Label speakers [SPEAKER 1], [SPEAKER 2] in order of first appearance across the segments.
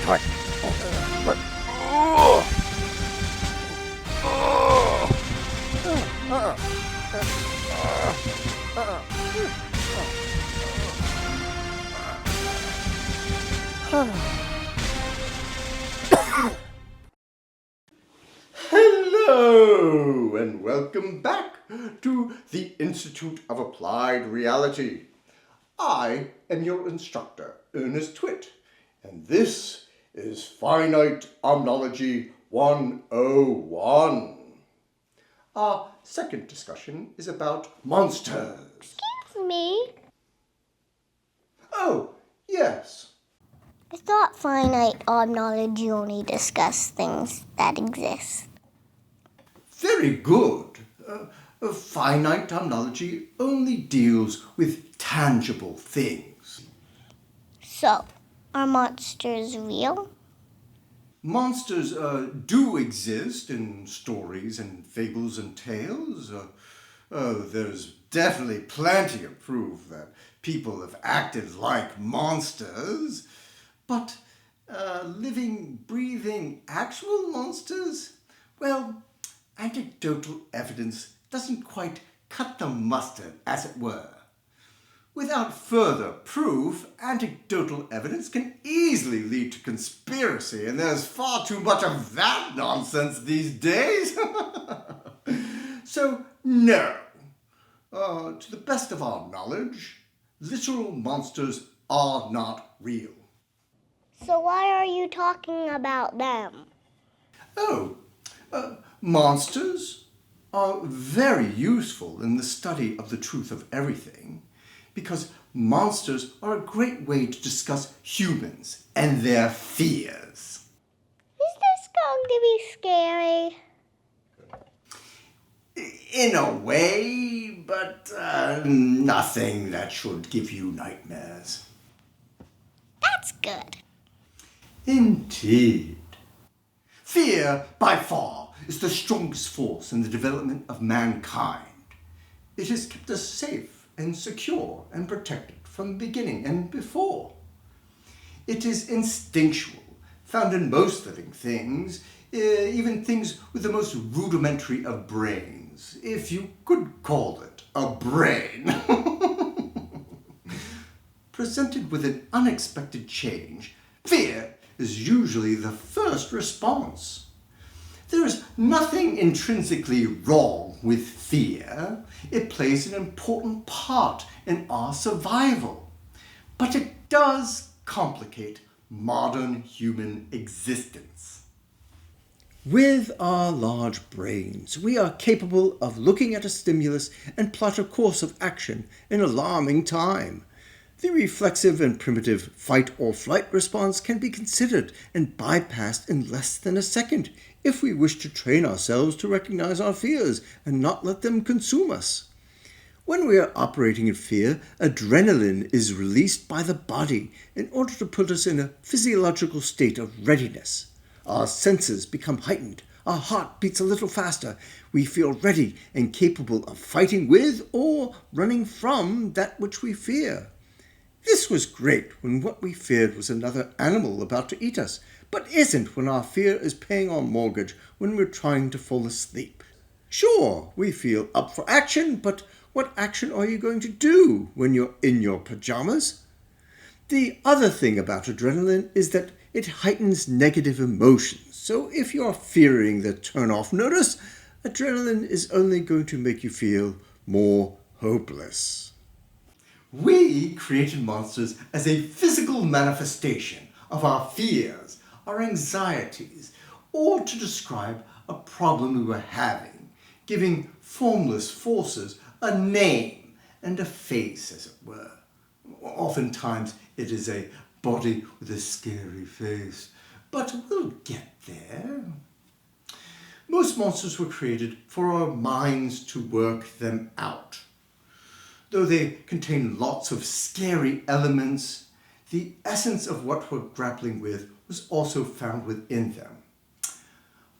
[SPEAKER 1] Hello, and welcome back to the Institute of Applied Reality. I am your instructor, Earnest Twidt, and this is Finite Omnology 101. Our second discussion is about monsters.
[SPEAKER 2] Excuse me?
[SPEAKER 1] Oh, yes.
[SPEAKER 2] I thought finite omnology only discussed things that exist.
[SPEAKER 1] Very good. Finite Omnology only deals with tangible things.
[SPEAKER 2] So, are monsters real?
[SPEAKER 1] Monsters do exist in stories and fables and tales. There's definitely plenty of proof that people have acted like monsters. But living, breathing, actual monsters? Well, anecdotal evidence doesn't quite cut the mustard, as it were. Without further proof, anecdotal evidence can easily lead to conspiracy, and there's far too much of that nonsense these days. So, no. To the best of our knowledge, literal monsters are not real.
[SPEAKER 2] So why are you talking about them?
[SPEAKER 1] Monsters are very useful in the study of the truth of everything, because monsters are a great way to discuss humans and their fears.
[SPEAKER 2] Is this going to be scary?
[SPEAKER 1] In a way, but nothing that should give you nightmares.
[SPEAKER 2] That's good.
[SPEAKER 1] Indeed. Fear, by far, is the strongest force in the development of mankind. It has kept us safe and secure and protected from the beginning and before. It is instinctual, found in most living things, even things with the most rudimentary of brains, if you could call it a brain. Presented with an unexpected change, fear is usually the first response. There is nothing intrinsically wrong with fear. It plays an important part in our survival. But it does complicate modern human existence. With our large brains, we are capable of looking at a stimulus and plot a course of action in alarming time. The reflexive and primitive fight or flight response can be considered and bypassed in less than a second if we wish to train ourselves to recognize our fears and not let them consume us. When we are operating in fear, adrenaline is released by the body in order to put us in a physiological state of readiness. Our senses become heightened. Our heart beats a little faster. We feel ready and capable of fighting with or running from that which we fear. This was great when what we feared was another animal about to eat us, but isn't when our fear is paying our mortgage when we're trying to fall asleep. Sure, we feel up for action, but what action are you going to do when you're in your pajamas? The other thing about adrenaline is that it heightens negative emotions. So if you're fearing the turn-off notice, adrenaline is only going to make you feel more hopeless. We created monsters as a physical manifestation of our fears, our anxieties, or to describe a problem we were having, giving formless forces a name and a face, as it were. Oftentimes it is a body with a scary face, but we'll get there. Most monsters were created for our minds to work them out. Though they contain lots of scary elements, the essence of what we're grappling with was also found within them.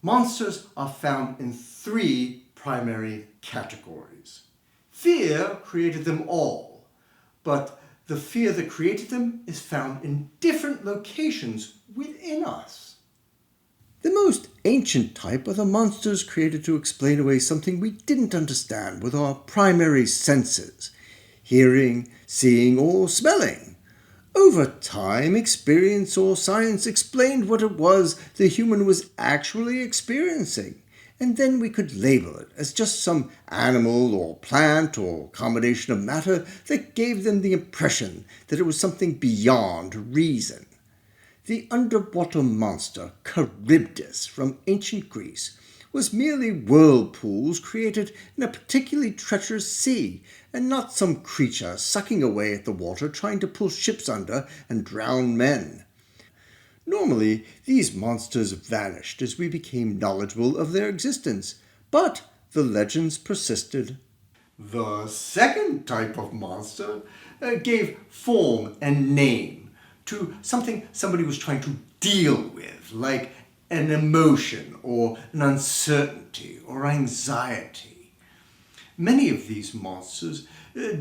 [SPEAKER 1] Monsters are found in three primary categories. Fear created them all, but the fear that created them is found in different locations within us. The most ancient type are the monsters created to explain away something we didn't understand with our primary senses, hearing, seeing, or smelling. Over time, experience or science explained what it was the human was actually experiencing, and then we could label it as just some animal or plant or combination of matter that gave them the impression that it was something beyond reason. The underwater monster Charybdis from ancient Greece was merely whirlpools created in a particularly treacherous sea, and not some creature sucking away at the water trying to pull ships under and drown men. Normally, these monsters vanished as we became knowledgeable of their existence, but the legends persisted. The second type of monster gave form and name to something somebody was trying to deal with, like an emotion or an uncertainty or anxiety. Many of these monsters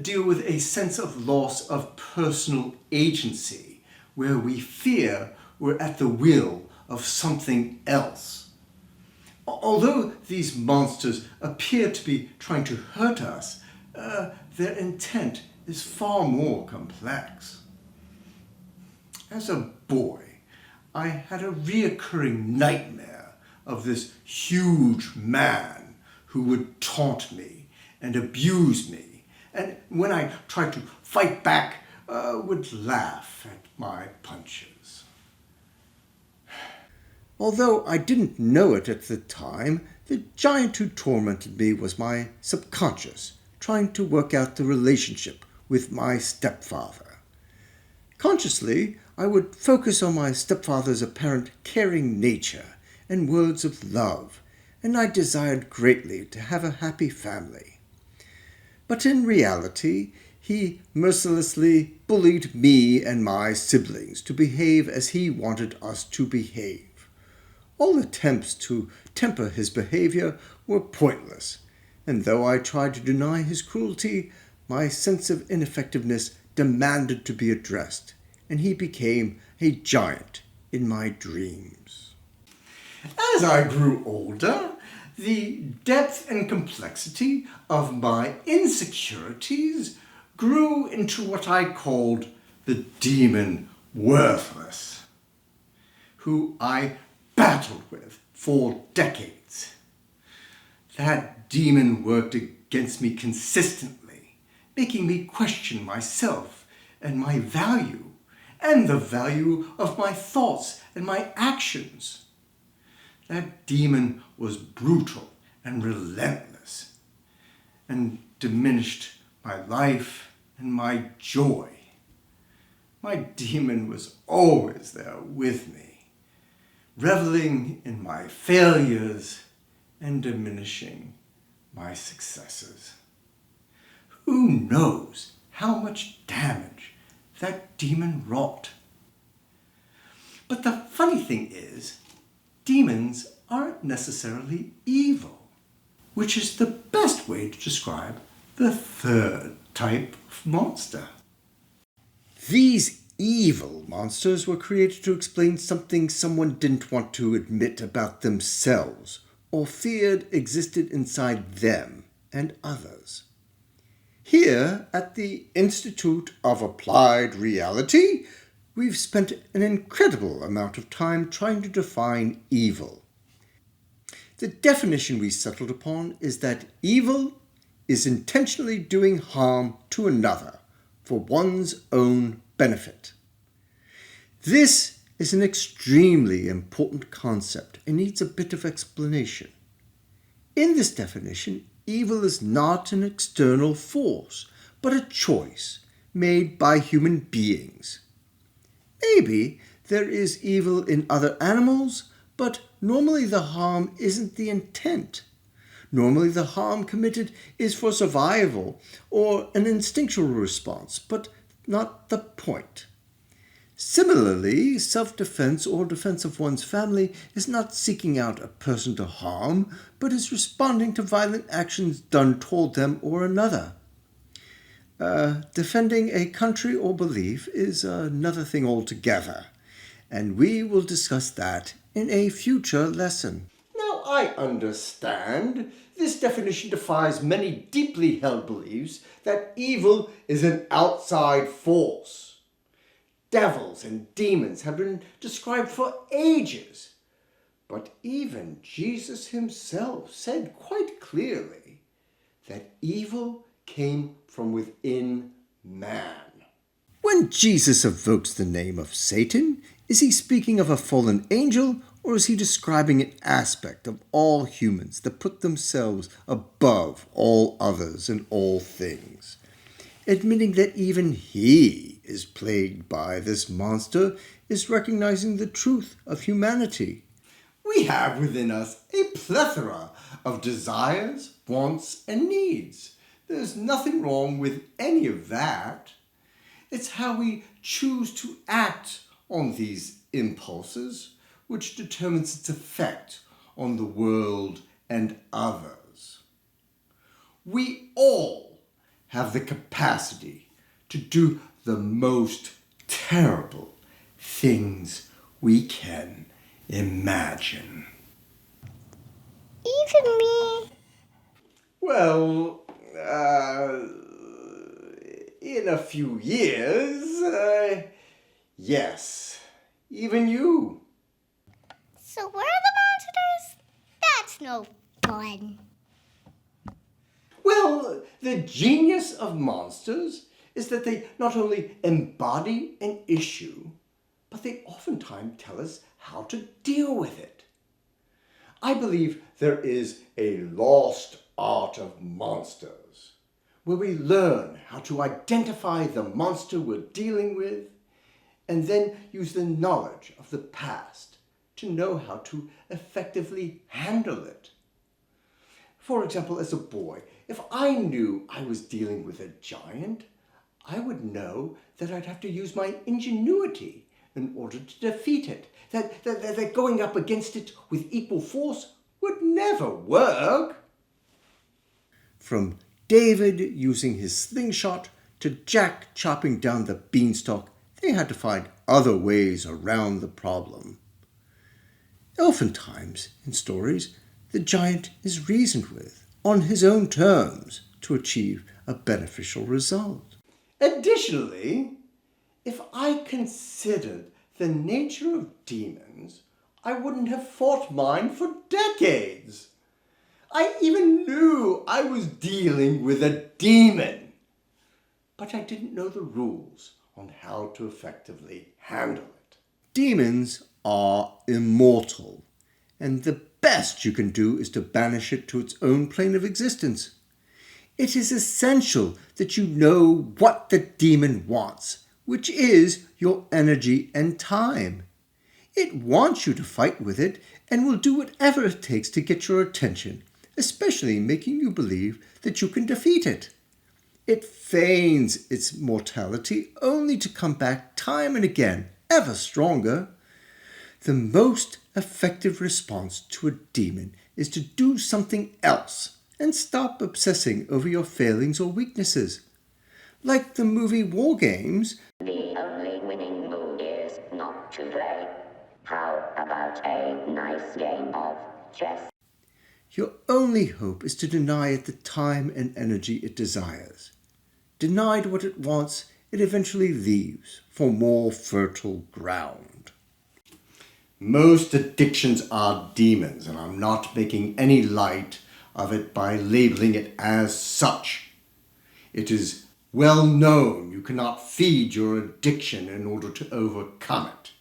[SPEAKER 1] deal with a sense of loss of personal agency, where we fear we're at the will of something else. Although these monsters appear to be trying to hurt us, their intent is far more complex. As a boy, I had a reoccurring nightmare of this huge man who would taunt me and abuse me, and when I tried to fight back, would laugh at my punches. Although I didn't know it at the time, the giant who tormented me was my subconscious, trying to work out the relationship with my stepfather. Consciously, I would focus on my stepfather's apparent caring nature and words of love, and I desired greatly to have a happy family. But in reality, he mercilessly bullied me and my siblings to behave as he wanted us to behave. All attempts to temper his behavior were pointless, and though I tried to deny his cruelty, my sense of ineffectiveness demanded to be addressed, and he became a giant in my dreams. As I grew older, the depth and complexity of my insecurities grew into what I called the demon Worthless, who I battled with for decades. That demon worked against me consistently, making me question myself and my value, and the value of my thoughts and my actions. That demon was brutal and relentless, and diminished my life and my joy. My demon was always there with me, reveling in my failures and diminishing my successes. Who knows how much damage that demon wrought? But the funny thing is, demons aren't necessarily evil, which is the best way to describe the third type of monster. These evil monsters were created to explain something someone didn't want to admit about themselves or feared existed inside them and others. Here at the Institute of Applied Reality, we've spent an incredible amount of time trying to define evil. The definition we settled upon is that evil is intentionally doing harm to another for one's own benefit. This is an extremely important concept and needs a bit of explanation. In this definition, evil is not an external force, but a choice made by human beings. Maybe there is evil in other animals, but normally the harm isn't the intent. Normally the harm committed is for survival or an instinctual response, but not the point. Similarly, self-defense or defense of one's family is not seeking out a person to harm, but is responding to violent actions done toward them or another. Defending a country or belief is another thing altogether,
[SPEAKER 3] and we will discuss that in a future lesson.
[SPEAKER 1] Now, I understand this definition defies many deeply held beliefs that evil is an outside force. Devils and demons have been described for ages, but even Jesus himself said quite clearly that evil came from within man.
[SPEAKER 3] When Jesus evokes the name of Satan, is he speaking of a fallen angel, or is he describing an aspect of all humans that put themselves above all others and all things? Admitting that even he is plagued by this monster is recognizing the truth of humanity.
[SPEAKER 1] We have within us a plethora of desires, wants, and needs. There's nothing wrong with any of that. It's how we choose to act on these impulses which determines its effect on the world and others. We all have the capacity to do the most terrible things we can imagine.
[SPEAKER 2] Even me.
[SPEAKER 1] Well, in a few years, yes, even you.
[SPEAKER 2] So we're the monsters? That's no fun.
[SPEAKER 1] Well, the genius of monsters is that they not only embody an issue, but they oftentimes tell us how to deal with it. I believe there is a lost art of monsters, where we learn how to identify the monster we're dealing with, and then use the knowledge of the past to know how to effectively handle it. For example, as a boy, if I knew I was dealing with a giant, I would know that I'd have to use my ingenuity in order to defeat it. That going up against it with equal force would never work.
[SPEAKER 3] From David using his slingshot to Jack chopping down the beanstalk, they had to find other ways around the problem. Oftentimes, in stories, the giant is reasoned with on his own terms to achieve a beneficial result.
[SPEAKER 1] Additionally, if I considered the nature of demons, I wouldn't have fought mine for decades. I even knew I was dealing with a demon, but I didn't know the rules on how to effectively handle it.
[SPEAKER 3] Demons are immortal, and the best you can do is to banish it to its own plane of existence. It is essential that you know what the demon wants, which is your energy and time. It wants you to fight with it and will do whatever it takes to get your attention, especially making you believe that you can defeat it. It feigns its mortality only to come back time and again, ever stronger. The most effective response to a demon is to do something else and stop obsessing over your failings or weaknesses. Like the movie War Games,
[SPEAKER 4] the only winning move is not to play. How about a nice game of chess?
[SPEAKER 3] your only hope is to deny it the time and energy it desires. Denied what it wants, it eventually leaves for more fertile ground.
[SPEAKER 1] Most addictions are demons, and I'm not making any light of it by labeling it as such. It is well known you cannot feed your addiction in order to overcome it.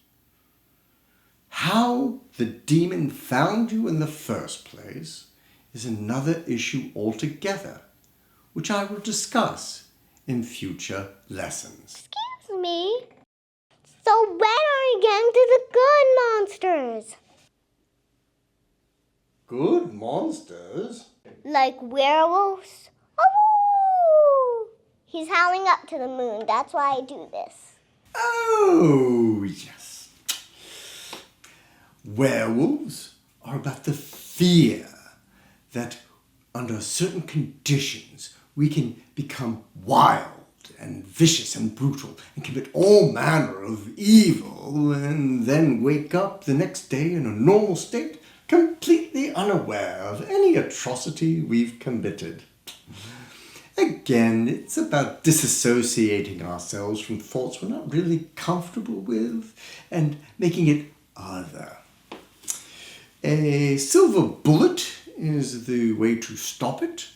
[SPEAKER 1] How the demon found you in the first place is another issue altogether, which I will discuss in future lessons.
[SPEAKER 2] Excuse me. So when are you getting to the good monsters?
[SPEAKER 1] Good monsters?
[SPEAKER 2] Like werewolves? Oh! He's howling up to the moon. That's why I do this.
[SPEAKER 1] Oh, yes. Werewolves are about the fear that under certain conditions we can become wild and vicious and brutal and commit all manner of evil and then wake up the next day in a normal state, completely unaware of any atrocity we've committed. Again, it's about disassociating ourselves from thoughts we're not really comfortable with and making it other. A silver bullet is the way to stop it.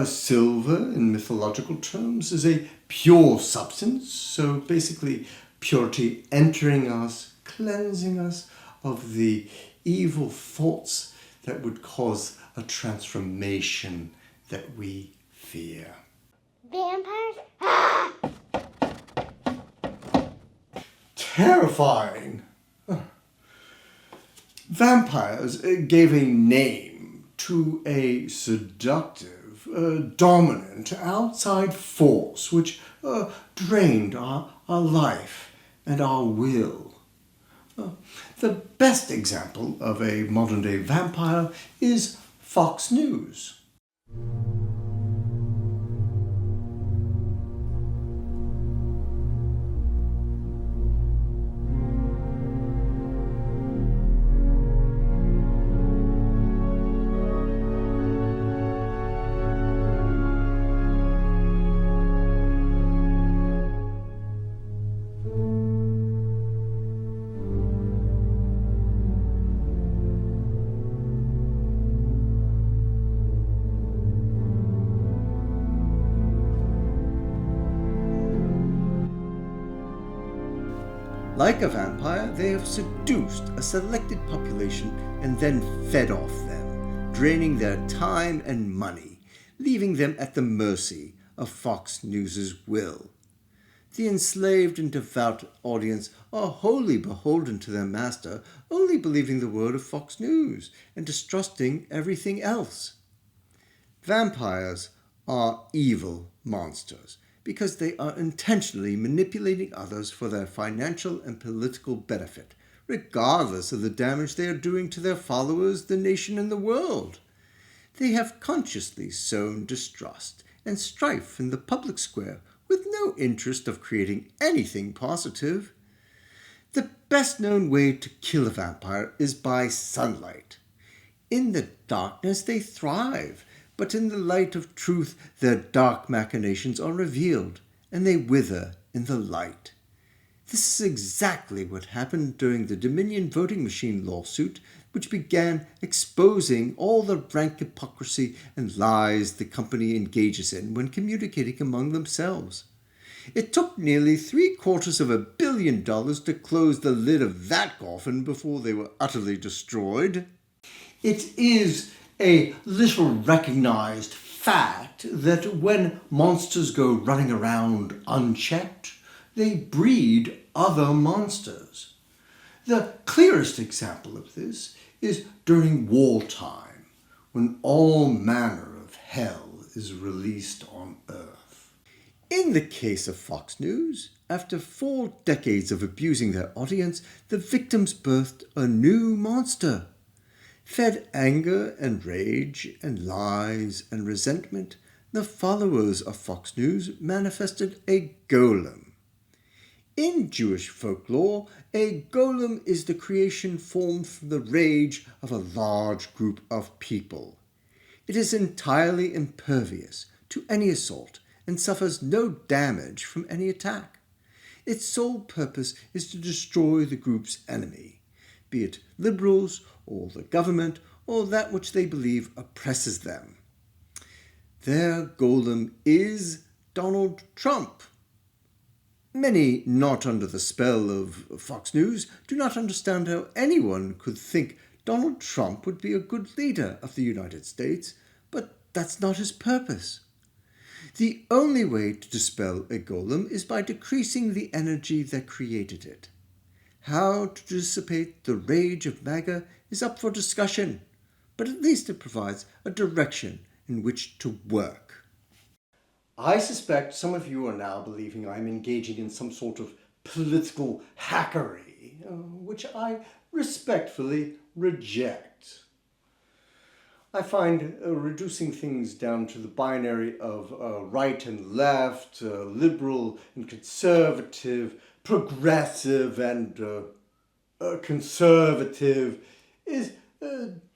[SPEAKER 1] Silver, in mythological terms, is a pure substance, so basically purity entering us, cleansing us of the evil thoughts that would cause a transformation that we fear.
[SPEAKER 2] Vampires?
[SPEAKER 1] Terrifying. Vampires gave a name to a seductive, dominant outside force which drained our life and our will. The best example of a modern-day vampire is Fox News.
[SPEAKER 3] Like a vampire, they have seduced a selected population and then fed off them, draining their time and money, leaving them at the mercy of Fox News' will. The enslaved and devout audience are wholly beholden to their master, only believing the word of Fox News and distrusting everything else. Vampires are evil monsters, because they are intentionally manipulating others for their financial and political benefit, regardless of the damage they are doing to their followers, the nation, and the world. They have consciously sown distrust and strife in the public square with no interest of creating anything positive. The best-known way to kill a vampire is by sunlight. In the darkness they thrive, but in the light of truth their dark machinations are revealed, and they wither in the light. This is exactly what happened during the Dominion voting machine lawsuit, which began exposing all the rank hypocrisy and lies the company engages in when communicating among themselves. It took nearly $750 million to close the lid of that coffin before they were utterly destroyed.
[SPEAKER 1] It is a little recognized fact that when monsters go running around unchecked, they breed other monsters. The clearest example of this is during wartime, when all manner of hell is released on Earth.
[SPEAKER 3] In the case of Fox News, after 4 decades of abusing their audience, the victims birthed a new monster. Fed anger and rage and lies and resentment, the followers of Fox News manifested a golem. In Jewish folklore, a golem is the creation formed from the rage of a large group of people. It is entirely impervious to any assault and suffers no damage from any attack. Its sole purpose is to destroy the group's enemy, be it liberals or the government or that which they believe oppresses them. Their golem is Donald Trump. Many not under the spell of Fox News do not understand how anyone could think Donald Trump would be a good leader of the United States, but that's not his purpose. The only way to dispel a golem is by decreasing the energy that created it. How to dissipate the rage of MAGA is up for discussion, but at least it provides a direction in which to work.
[SPEAKER 1] I suspect some of you are now believing I'm engaging in some sort of political hackery, which I respectfully reject.
[SPEAKER 3] I find reducing things down to the binary of right and left, liberal and conservative, progressive and conservative is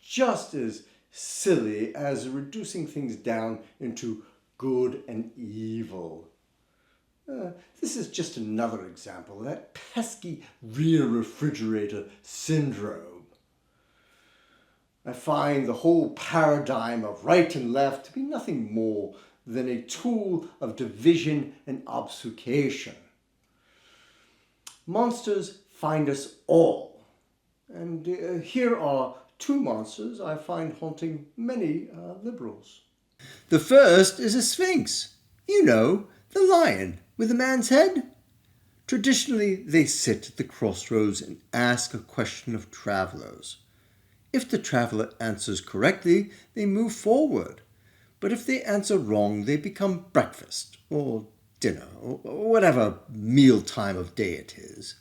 [SPEAKER 3] just as silly as reducing things down into good and evil. This is just another example of that pesky rear refrigerator syndrome. I find the whole paradigm of right and left to be nothing more than a tool of division and obfuscation. Monsters find us all, and here are two monsters I find haunting many liberals. The first is a sphinx. You know, the lion with a man's head. Traditionally, they sit at the crossroads and ask a question of travelers. If the traveler answers correctly, they move forward. But if they answer wrong, they become breakfast or dinner or whatever meal time of day it is.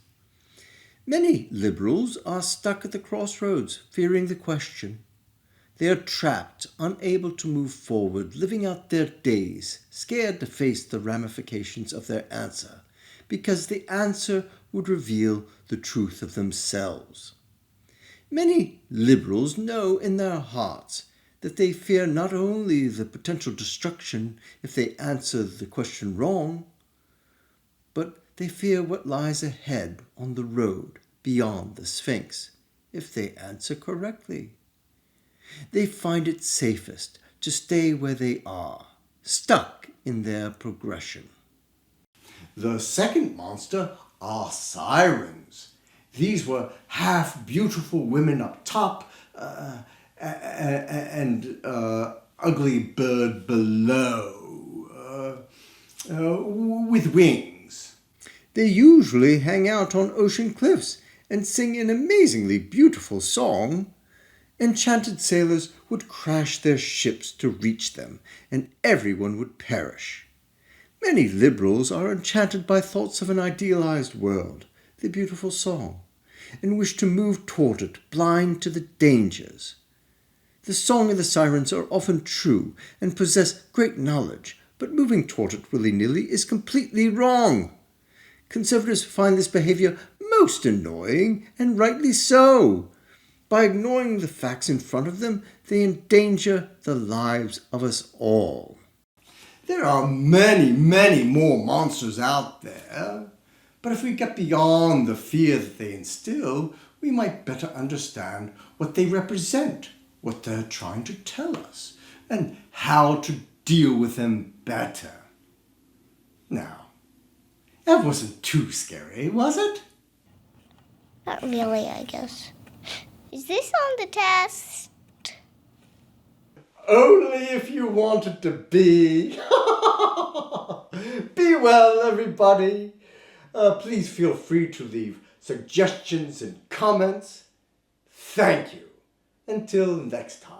[SPEAKER 3] Many liberals are stuck at the crossroads, fearing the question. They are trapped, unable to move forward, living out their days, scared to face the ramifications of their answer, because the answer would reveal the truth of themselves. Many liberals know in their hearts that they fear not only the potential destruction if they answer the question wrong, but they fear what lies ahead on the road beyond the Sphinx if they answer correctly. They find it safest to stay where they are, stuck in their progression.
[SPEAKER 1] The second monster are sirens. These were half beautiful women up top and ugly bird below with wings.
[SPEAKER 3] They usually hang out on ocean cliffs and sing an amazingly beautiful song. Enchanted sailors would crash their ships to reach them, and everyone would perish. Many liberals are enchanted by thoughts of an idealized world, the beautiful song, and wish to move toward it, blind to the dangers. The song and the sirens are often true and possess great knowledge, but moving toward it willy-nilly is completely wrong. Conservatives find this behavior most annoying, and rightly so. By ignoring the facts in front of them, they endanger the lives of us all.
[SPEAKER 1] There are many, many more monsters out there, but if we get beyond the fear that they instill, we might better understand what they represent, what they're trying to tell us, and how to deal with them better. Now, that wasn't too scary, was it?
[SPEAKER 2] Not really, I guess. Is this on the test?
[SPEAKER 1] Only if you want it to be. Be well, everybody. Please feel free to leave suggestions and comments. Thank you. Until next time.